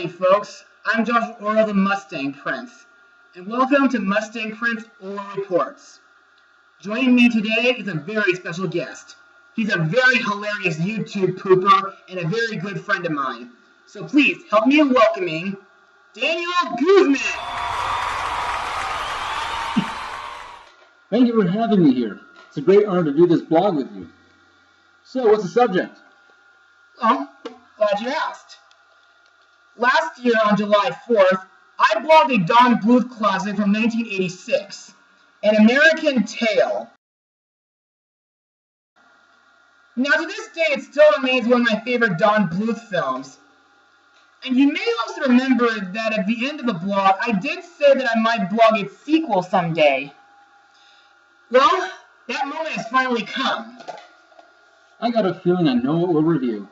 Howdy folks, I'm Joshua Orro the Mustang Prince, and welcome to Mustang Prince Orro Reports. Joining me today is a very special guest. He's a very hilarious YouTube pooper and a very good friend of mine. So please help me in welcoming Daniel Guzman! Thank you for having me here. It's a great honor to do this blog with you. So, what's the subject? Glad you asked. Last year on July 4th, I blogged a Don Bluth classic from 1986, An American Tail. Now to this day, it still remains one of my favorite Don Bluth films. And you may also remember that at the end of the blog, I did say that I might blog its sequel someday. Well, that moment has finally come. I got a feeling I know what we'll review.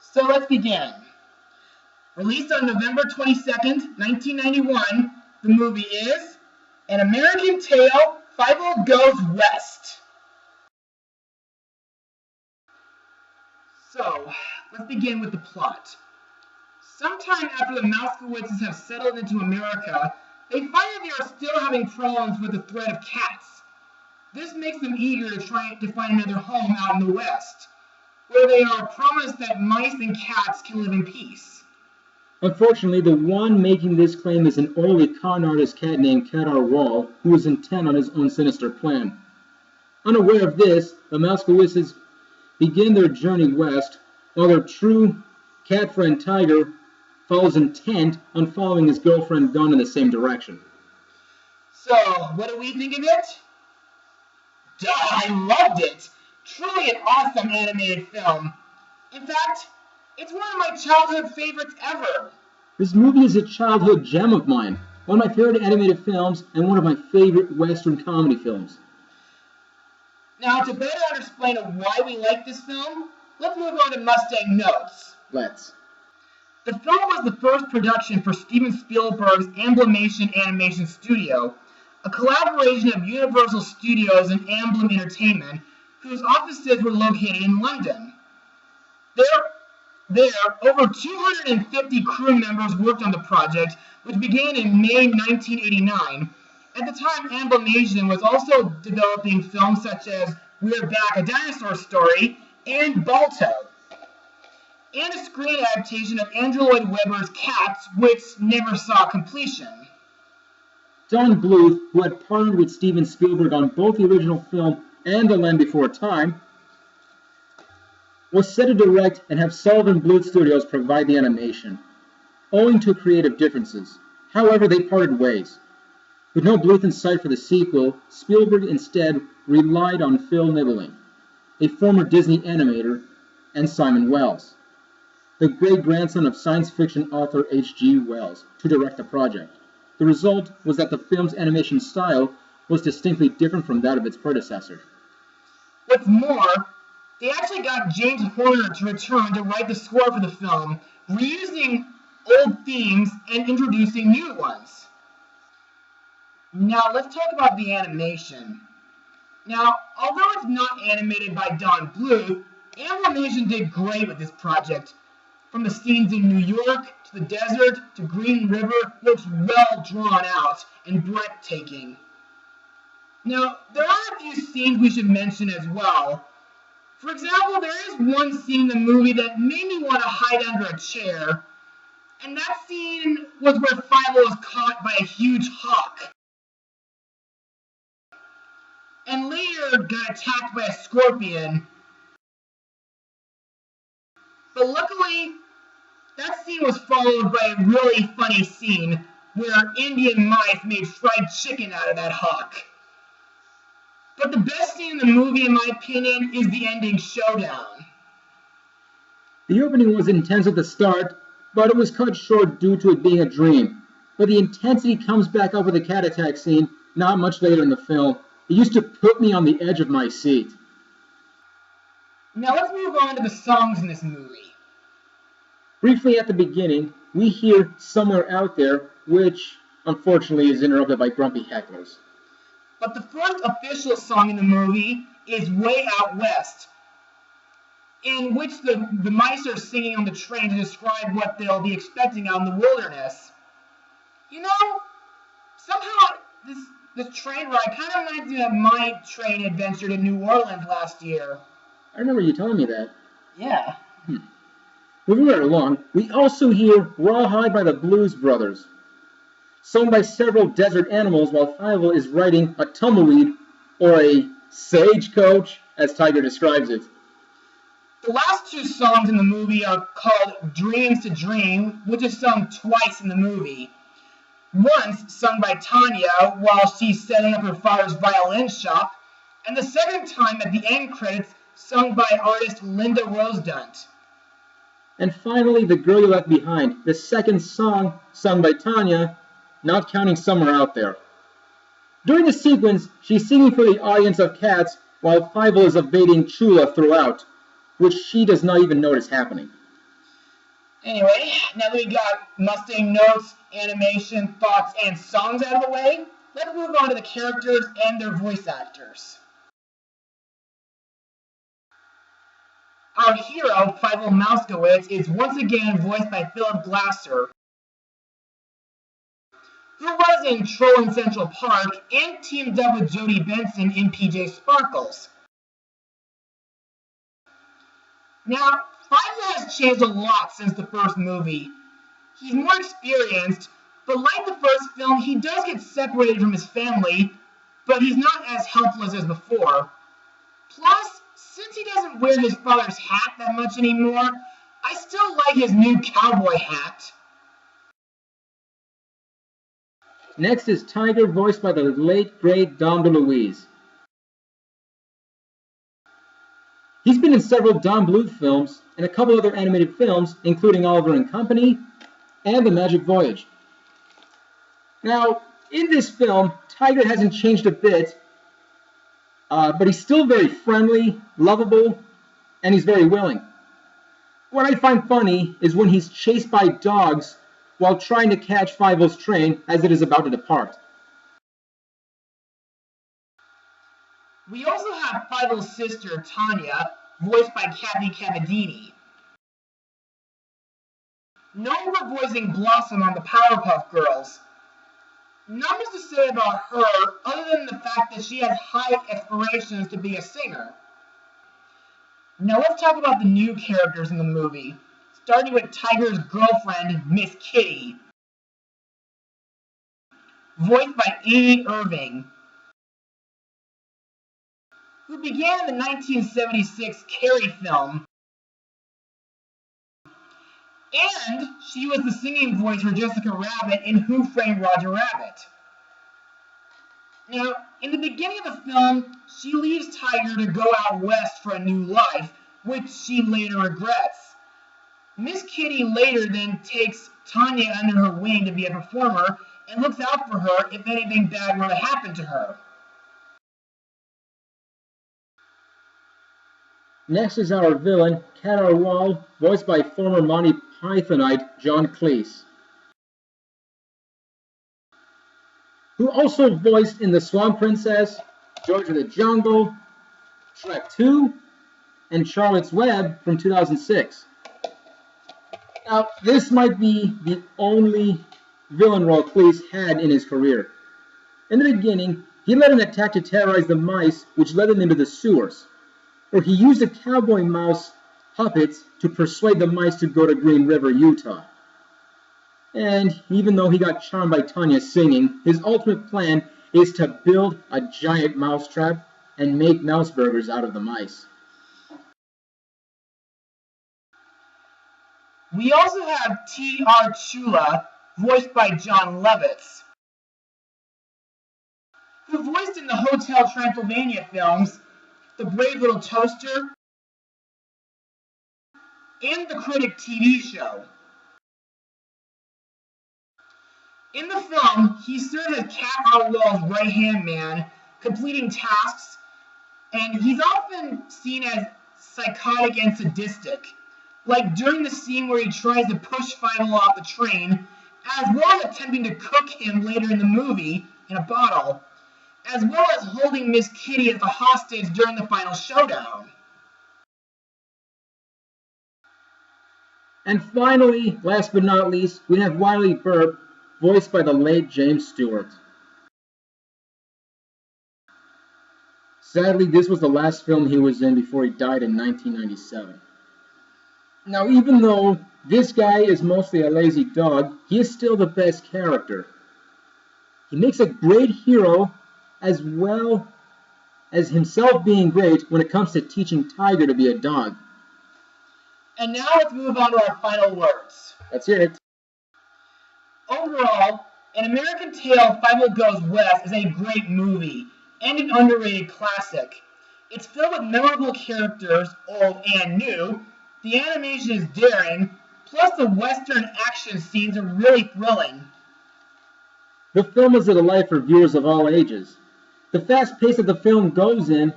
So let's begin. Released on November 22nd, 1991, the movie is An American Tail, Fievel Goes West. So, let's begin with the plot. Sometime after the Mouskowitzes have settled into America, they find that they are still having problems with the threat of cats. This makes them eager to try to find another home out in the West, where they are promised that mice and cats can live in peace. Unfortunately, the one making this claim is an oily con artist cat named Kadar Wall, who is intent on his own sinister plan. Unaware of this, the Mouskowitzes begin their journey west, while their true cat friend Tiger follows intent on following his girlfriend Dawn in the same direction. So, what do we think of it? Duh, I loved it! Truly an awesome animated film. In fact, it's one of my childhood favorites ever. This movie is a childhood gem of mine, one of my favorite animated films, and one of my favorite Western comedy films. Now, to better explain why we like this film, let's move on to Mustang notes. Let's. The film was the first production for Steven Spielberg's Amblimation Animation Studio, a collaboration of Universal Studios and Amblin Entertainment, whose offices were located in London. There, over 250 crew members worked on the project, which began in May 1989. At the time, Amblimation was also developing films such as We're Back, A Dinosaur Story, and Balto, and a screen adaptation of Andrew Lloyd Webber's Cats, which never saw completion. Don Bluth, who had partnered with Steven Spielberg on both the original film and The Land Before Time, was set to direct and have Sullivan Bluth Studios provide the animation, owing to creative differences. However, they parted ways. With no Bluth in sight for the sequel, Spielberg instead relied on Phil Nibbling, a former Disney animator, and Simon Wells, the great-grandson of science fiction author H.G. Wells, to direct the project. The result was that the film's animation style was distinctly different from that of its predecessor. What's more, they actually got James Horner to return to write the score for the film, reusing old themes and introducing new ones. Now, let's talk about the animation. Now, although it's not animated by Don Bluth, Amblimation did great with this project. From the scenes in New York, to the desert, to Green River, looks well drawn out and breathtaking. Now, there are a few scenes we should mention as well. For example, there is one scene in the movie that made me want to hide under a chair, and that scene was where Fievel was caught by a huge hawk, and later got attacked by a scorpion. But luckily, that scene was followed by a really funny scene where Indian mice made fried chicken out of that hawk. But the best scene in the movie, in my opinion, is the ending showdown. The opening was intense at the start, but it was cut short due to it being a dream. But the intensity comes back up with the cat attack scene not much later in the film. It used to put me on the edge of my seat. Now let's move on to the songs in this movie. Briefly at the beginning, we hear Somewhere Out There, which unfortunately is interrupted by grumpy hecklers. But the first official song in the movie is Way Out West. in which the mice are singing on the train to describe what they'll be expecting out in the wilderness. You know, somehow this train ride kind of reminds me of my train adventure to New Orleans last year. I remember you telling me that. Yeah. Moving right along, we also hear Rawhide by the Blues Brothers, sung by several desert animals while Fievel is riding a tumbleweed, or a stagecoach, as Tiger describes it. The last two songs in the movie are called Dreams to Dream, which is sung twice in the movie. Once sung by Tanya while she's setting up her father's violin shop, and the second time at the end credits sung by artist Linda Rosedunt. And finally, The Girl You Left Behind, the second song sung by Tanya, not counting Somewhere Out There. During the sequence, she's singing for the audience of cats while Fievel is evading Chula throughout, which she does not even notice happening. Anyway, now that we got Mustang notes, animation, thoughts, and songs out of the way, let's move on to the characters and their voice actors. Our hero, Fievel Mouskowitz, is once again voiced by Philip Glasser, who was in Troll in Central Park and teamed up with Jodie Benson in PJ Sparkles. Now, Fievel has changed a lot since the first movie. He's more experienced, but like the first film, he does get separated from his family, but he's not as helpless as before. Plus, since he doesn't wear his father's hat that much anymore, I still like his new cowboy hat. Next is Tiger, voiced by the late, great Dom DeLuise. He's been in several Don Bluth films and a couple other animated films, including Oliver and Company and The Magic Voyage. Now, in this film, Tiger hasn't changed a bit, but he's still very friendly, lovable, and he's very willing. What I find funny is when he's chased by dogs while trying to catch Fievel's train as it is about to depart. We also have Fievel's sister, Tanya, voiced by Kathy Cavadini. Known for voicing Blossom on the Powerpuff Girls. Not much to say about her other than the fact that she has high aspirations to be a singer. Now let's talk about the new characters in the movie, starting with Tiger's girlfriend, Miss Kitty, voiced by Amy Irving, who began in the 1976 Carrie film, and she was the singing voice for Jessica Rabbit in Who Framed Roger Rabbit. Now, in the beginning of the film, she leaves Tiger to go out west for a new life, which she later regrets. Miss Kitty later then takes Tanya under her wing to be a performer and looks out for her if anything bad were to happen to her. Next is our villain, Cat Arwal, voiced by former Monty Pythonite John Cleese, who also voiced in The Swan Princess, George of the Jungle, Shrek 2, and Charlotte's Web from 2006. Now, this might be the only villain role Cleese had in his career. In the beginning, he led an attack to terrorize the mice, which led them into the sewers, where he used a cowboy mouse puppets to persuade the mice to go to Green River, Utah. And even though he got charmed by Tanya singing, his ultimate plan is to build a giant mousetrap and make mouse burgers out of the mice. We also have T.R. Chula, voiced by John Lovitz, who voiced in the Hotel Transylvania films, The Brave Little Toaster, and The Critic TV show. In the film, he served as Cat Arwal's right-hand man, completing tasks, and he's often seen as psychotic and sadistic, like during the scene where he tries to push Fievel off the train, as well as attempting to cook him later in the movie in a bottle, as well as holding Miss Kitty as a hostage during the final showdown. And finally, last but not least, we have Wiley Burp, voiced by the late James Stewart. Sadly, this was the last film he was in before he died in 1997. Now, even though this guy is mostly a lazy dog, he is still the best character. He makes a great hero, as well as himself being great when it comes to teaching Tiger to be a dog. And now let's move on to our final words. Let's hear it. Overall, An American Tail, Fievel Goes West is a great movie and an underrated classic. It's filled with memorable characters, old and new. The animation is daring, plus the Western action scenes are really thrilling. The film is a delight for viewers of all ages. The fast pace that the film goes in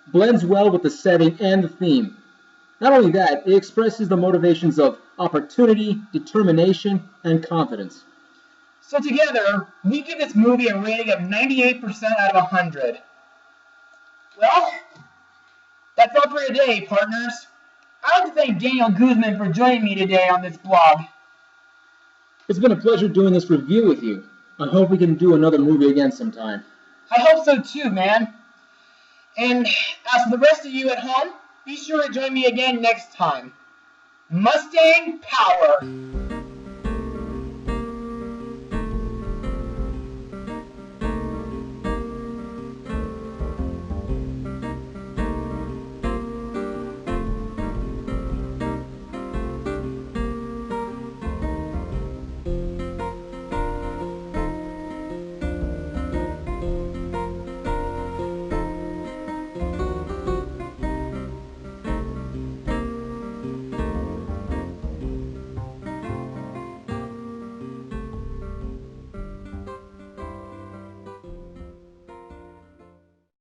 blends well with the setting and the theme. Not only that, it expresses the motivations of opportunity, determination, and confidence. So together, we give this movie a rating of 98% out of 100. Well, that's all for today, partners. I'd like to thank Daniel Guzman for joining me today on this blog. It's been a pleasure doing this review with you. I hope we can do another movie again sometime. I hope so too, man. And as for the rest of you at home, be sure to join me again next time. Mustang Power!